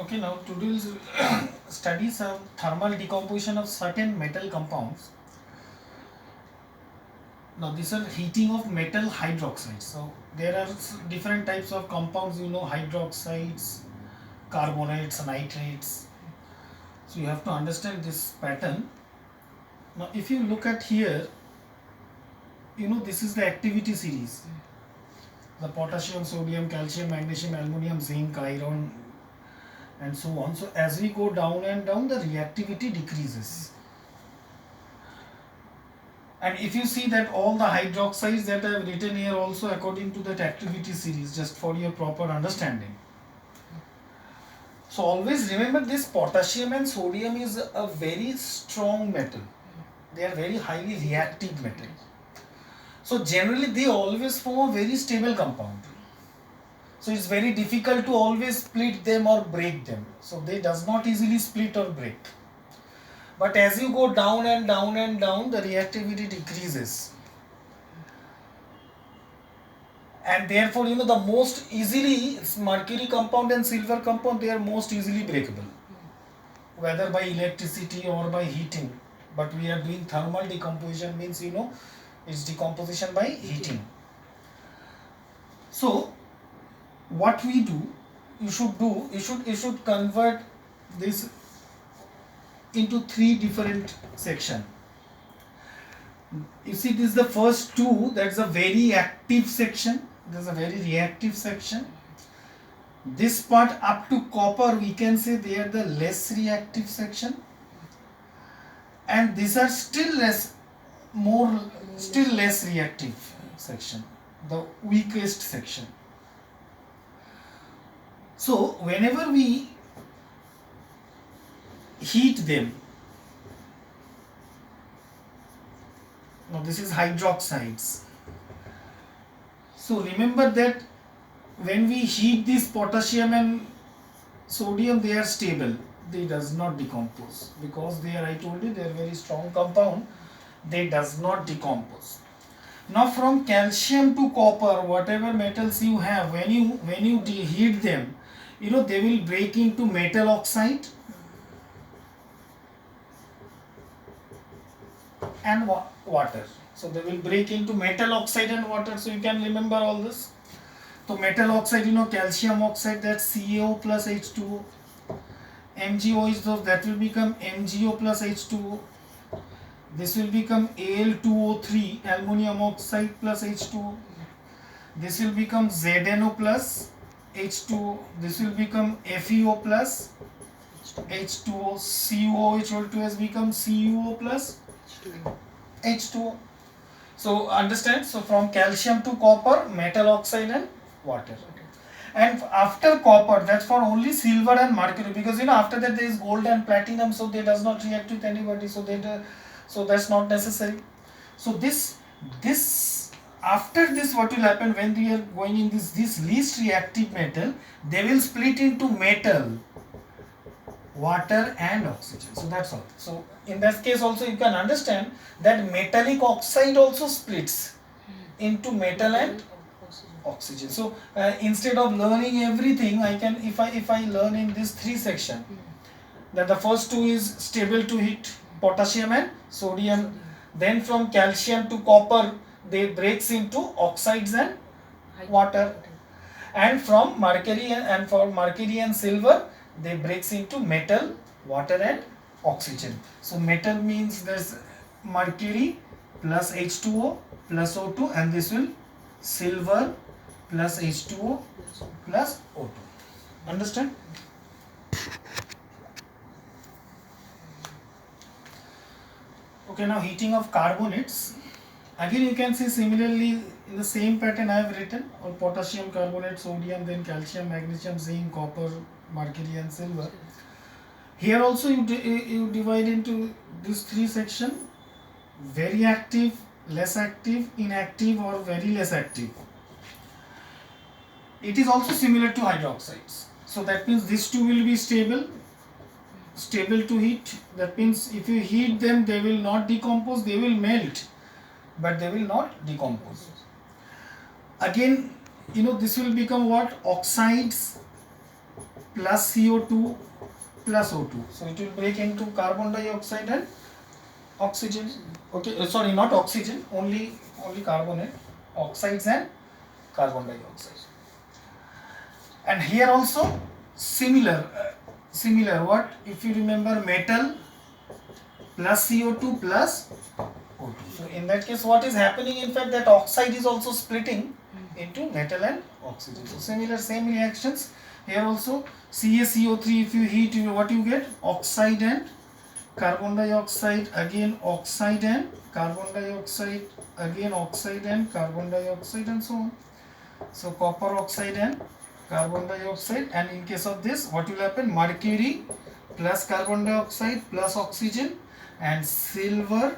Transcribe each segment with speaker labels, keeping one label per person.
Speaker 1: Okay, now today's studies of thermal decomposition of certain metal compounds. Now these are heating of metal hydroxides. So there are different types of compounds, hydroxides, carbonates, nitrates. So you have to understand this pattern. Now if you look at here, this is the activity series. The potassium, sodium, calcium, magnesium, aluminum, zinc, iron, and so on. So as we go down and down, the reactivity decreases. And if you see that all the hydroxides that I have written here also according to that activity series, just for your proper understanding. So always remember this potassium and sodium is a very strong metal. They are very highly reactive metal. So generally they always form a very stable compound. So it's very difficult to always split them or break them. So they does not easily split or break. But as you go down and down and down, the reactivity decreases. And therefore, the most easily, mercury compound and silver compound, they are most easily breakable. Whether by electricity or by heating. But we are doing thermal decomposition means, it's decomposition by heating. So, what we do, you should convert this into three different sections. You see, this is the first two, that's a very active section, there's a very reactive section. This part up to copper, we can say they are the less reactive section, and these are still less reactive section, the weakest section. So whenever we heat them, now this is hydroxides. So remember that when we heat this potassium and sodium, they are stable. They does not decompose because they are, I told you, they are very strong compound. They does not decompose. Now from calcium to copper, whatever metals you have, when you heat them, they will break into metal oxide and water. So they will break into metal oxide and water. So you can remember all this. So metal oxide, calcium oxide, that's CaO plus H2O. MgO is that will become MgO plus H2O. This will become Al2O3, aluminum oxide plus H2O. This will become ZnO plus H2O. This will become FeO plus H2O. CuOH has become CuO plus H2O. So understand, so from calcium to copper, metal oxide and water. And after copper, that's for only silver and mercury, because after that there is gold and platinum, so they does not react with anybody, so that's not necessary. So this after this, what will happen when we are going in this least reactive metal, they will split into metal, water and oxygen. So that's all. So in that case also you can understand that metallic oxide also splits into metal and oxygen. So instead of learning everything, I can, if I learn in this three section, that the first two is stable to heat, potassium and sodium. Then from calcium to copper, they breaks into oxides and water. And from mercury and silver, they breaks into metal, water and oxygen. So metal means there's mercury plus H2O plus O2, and this will silver plus H2O plus O2. Understand? Okay, now heating of carbonates. Again you can see similarly in the same pattern I have written, or potassium, carbonate, sodium, then calcium, magnesium, zinc, copper, mercury and silver. Here also you divide into these three sections: very active, less active, inactive or very less active. It is also similar to hydroxides. So that means these two will be stable to heat. That means if you heat them, they will not decompose, they will melt, but they will not decompose. Again, this will become what? Oxides plus CO2 plus O2. So it will break into carbon dioxide and oxygen. Okay, sorry, not oxygen, only carbonate, oxides and carbon dioxide. And here also similar, what if you remember, metal plus CO2 plus O2. So in that case what is happening, in fact, that oxide is also splitting into metal and oxygen. So same reactions here also. CaCO3, if you heat, what you get? Oxide and carbon dioxide, again oxide and carbon dioxide, again oxide and carbon dioxide, and so on. So copper oxide and carbon dioxide. And in case of this, what will happen? Mercury plus carbon dioxide plus oxygen, and silver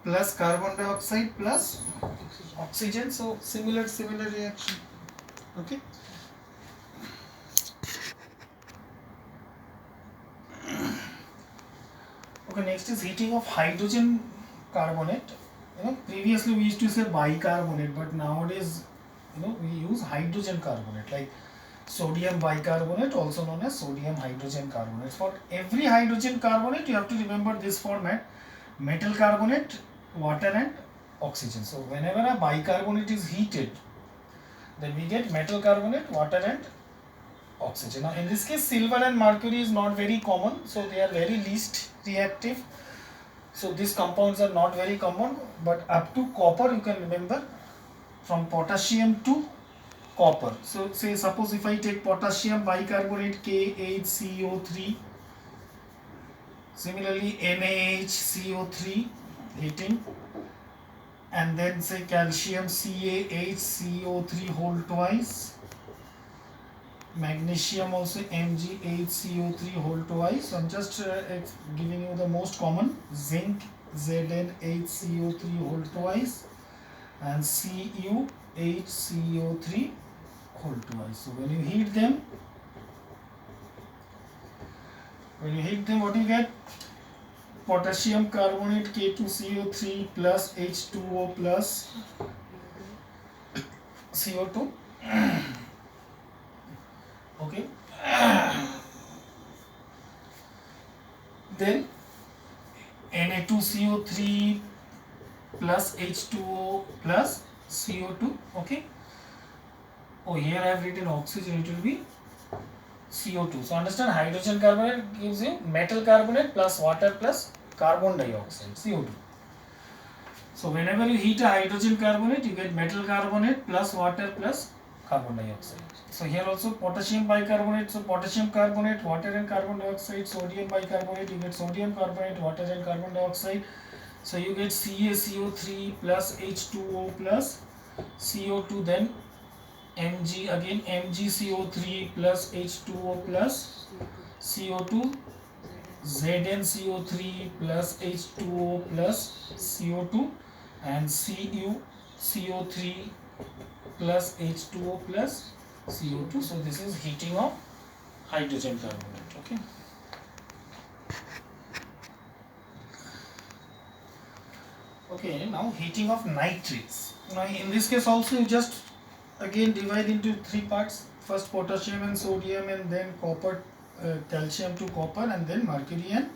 Speaker 1: plus carbon dioxide plus oxygen. So similar reaction. Okay. Okay, next is heating of hydrogen carbonate. Previously we used to say bicarbonate, but nowadays we use hydrogen carbonate, like sodium bicarbonate, also known as sodium hydrogen carbonate. For every hydrogen carbonate you have to remember this format: metal carbonate, water and oxygen. So whenever a bicarbonate is heated, then we get metal carbonate, water and oxygen. Now in this case silver and mercury is not very common, so they are very least reactive. So these compounds are not very common, but up to copper you can remember, from potassium to copper. So say suppose if I take potassium bicarbonate KHCO3, similarly NaHCO3 heating, and then say calcium CaHCO3 whole twice, magnesium also MgHCO3 whole twice. So I'm just giving you the most common: zinc ZnHCO3 whole twice, and CuHCO3 whole twice. So when you heat them, what do you get? Potassium carbonate K2CO3 plus H2O plus CO2. Okay. Then Na2CO3 plus H2O plus CO2. Okay. Oh, here I have written oxygen, it will be CO2. So understand, hydrogen carbonate gives you metal carbonate plus water plus carbon dioxide, CO2. So whenever you heat a hydrogen carbonate, you get metal carbonate plus water plus carbon dioxide. So here also potassium bicarbonate, so potassium carbonate, water and carbon dioxide. Sodium bicarbonate, you get sodium carbonate, water and carbon dioxide. So you get CaCO3 plus H2O plus CO2, then Mg, again MgCO3 plus H2O plus CO2, ZnCO3 plus H2O plus CO2, and CuCO3 plus H2O plus CO2. So this is heating of hydrogen carbonate. Okay. Okay, now heating of nitrates. Now in this case also you just again divide into three parts: first potassium and sodium, and then copper, calcium to copper, and then mercury and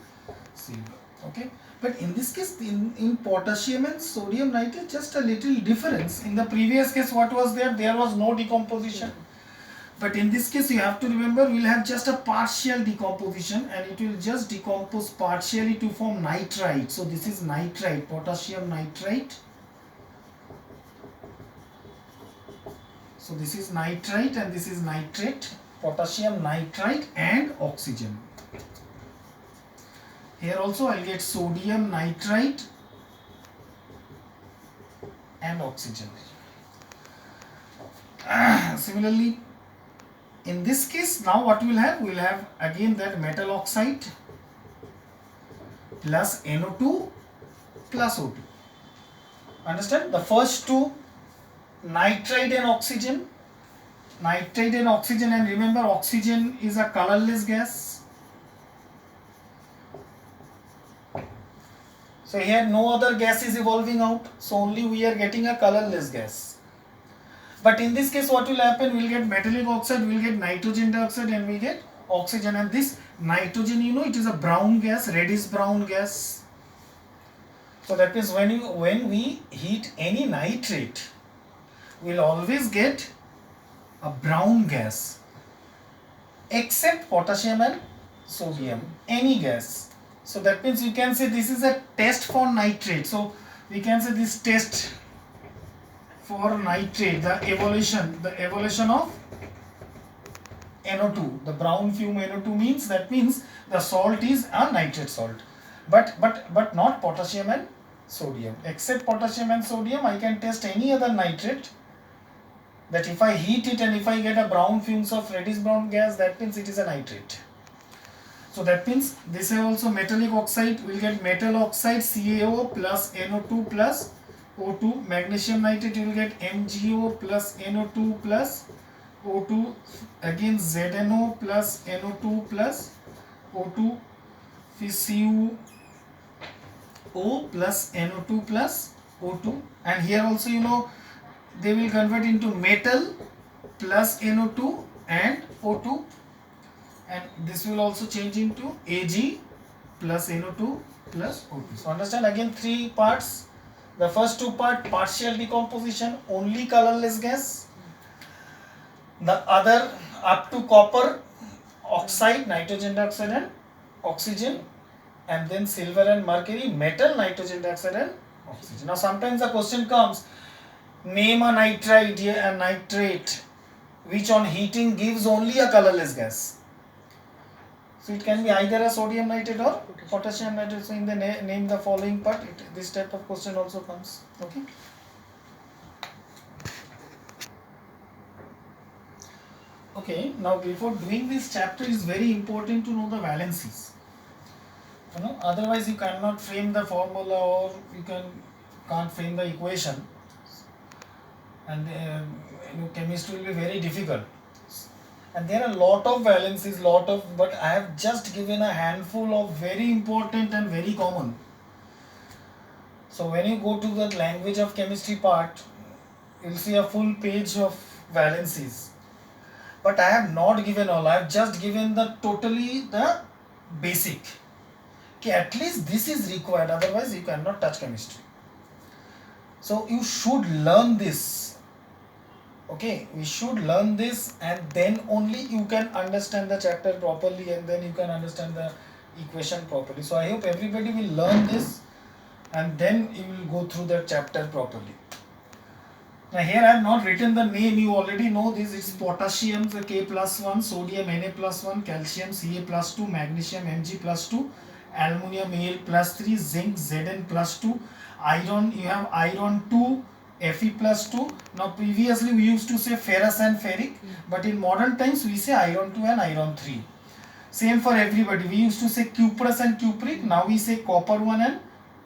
Speaker 1: silver. Okay, but in this case, in potassium and sodium nitrate, just a little difference. In the previous case, what was there? There was no decomposition. But in this case, you have to remember, we will have just a partial decomposition, and it will just decompose partially to form nitrite. So this is nitrite, potassium nitrite. So this is nitrite and this is nitrate, potassium nitrite and oxygen. Here also I will get sodium nitrite and oxygen. Similarly, in this case, now what we will have? We will have again that metal oxide plus NO2 plus O2. Understand? The first two, nitrite and oxygen, and remember, oxygen is a colorless gas. So here no other gas is evolving out, so only we are getting a colorless gas. But in this case, what will happen? We will get metallic oxide, we will get nitrogen dioxide, and we get oxygen, and this nitrogen, you know, it is a brown gas, reddish brown gas. So that means when we heat any nitrate, we'll always get a brown gas, except potassium and sodium, any gas. So that means you can say this is a test for nitrate. So we can say this test for nitrate, the evolution of NO2, the brown fume NO2 means, that means the salt is a nitrate salt, but not potassium and sodium. Except potassium and sodium, I can test any other nitrate, that if I heat it and if I get a brown fumes of reddish brown gas, that means it is a nitrate. So that means this is also metallic oxide, we will get metal oxide CaO plus NO2 plus O2. Magnesium nitrate, you will get MgO plus NO2 plus O2, again ZNO plus NO2 plus O2, CuO plus NO2 plus O2, and here also, you know, they will convert into metal plus NO2 and O2, and this will also change into Ag plus NO2 plus O2. So understand, again 3 parts. The first 2 part, partial decomposition, only colorless gas. The other up to copper oxide, nitrogen dioxide and oxygen, and then silver and mercury, metal, nitrogen dioxide and oxygen. Now sometimes the question comes, name a nitrate which on heating gives only a colorless gas. So it can be either a sodium nitrate or potassium nitrate. So in the name the following part, this type of question also comes. Okay. Okay, now before doing this chapter, it is very important to know the valencies. You know, otherwise you cannot frame the formula, or you can't frame the equation, and chemistry will be very difficult. And there are a lot of valencies, but I have just given a handful of very important and very common. So when you go to the language of chemistry part, you will see a full page of valencies. But I have not given all, I have just given the basic. Okay, at least this is required, otherwise you cannot touch chemistry. So you should learn this. Okay, we should learn this, and then only you can understand the chapter properly, and then you can understand the equation properly. So I hope everybody will learn this, and then you will go through the chapter properly. Now here I have not written the name, you already know this. It's potassium, so K plus 1, sodium Na plus 1, calcium Ca plus 2, magnesium Mg plus 2, aluminium Al plus 3, zinc Zn plus 2, iron, you have iron 2, Fe plus 2. Now previously we used to say ferrous and ferric, but in modern times we say iron 2 and iron 3. Same for everybody, we used to say cuprous and cupric, now we say copper 1 and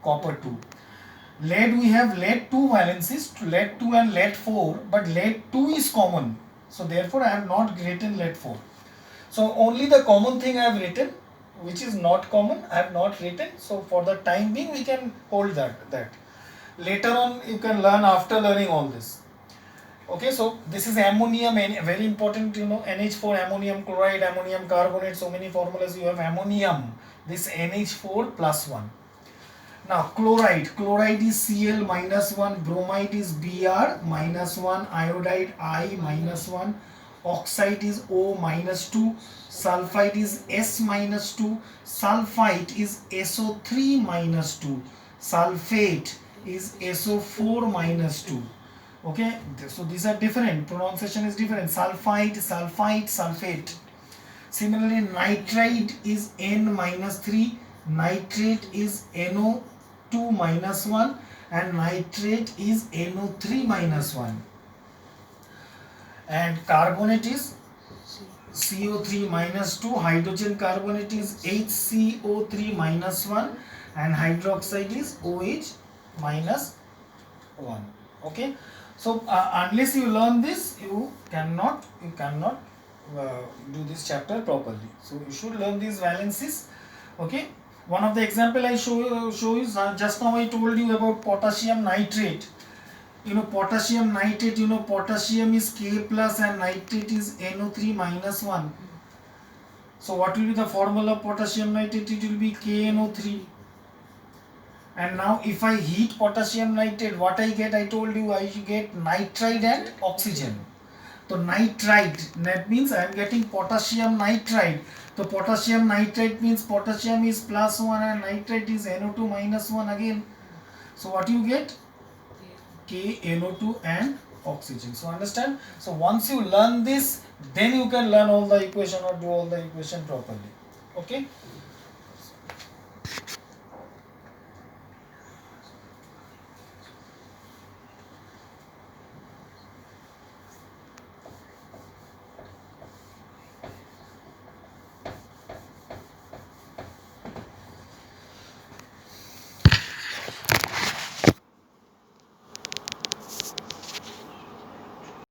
Speaker 1: copper 2. Lead, we have lead 2 valencies, lead 2 and lead 4, but lead 2 is common. So therefore I have not written lead 4. So only the common thing I have written, which is not common, I have not written. So for the time being we can hold that. Later on you can learn after learning all this. Okay, so this is ammonium, very important, you know, NH4, ammonium chloride, ammonium carbonate, so many formulas you have ammonium, this NH4 plus 1. Now chloride is Cl minus 1, bromide is Br minus 1, iodide I minus 1, oxide is O minus 2, sulfide is S minus 2, sulfite is SO3 minus 2, sulfate is SO4 minus 2. Okay, so these are different, pronunciation is different, sulfite, sulfate. Similarly, nitrite is N minus 3, nitrate is NO2 minus 1, and nitrate is NO3 minus 1. And carbonate is CO3 minus 2, hydrogen carbonate is HCO3 minus 1, and hydroxide is OH minus 1. Okay, so unless you learn this, you cannot do this chapter properly. So you should learn these valencies. Okay, one of the example I show is just now I told you about potassium nitrate. You know, potassium nitrate, you know, potassium is K plus and nitrate is NO3 minus 1. So what will be the formula of potassium nitrate? It will be KNO3. And now if I heat potassium nitrate, what I get? I told you I get nitride and oxygen. So nitride, that means I am getting potassium nitride. So potassium nitrate means potassium is +1 and nitrate is NO2 -1 again. So what you get? KNO2 and oxygen. So understand? So once you learn this, then you can learn all the equation or do all the equation properly. Okay?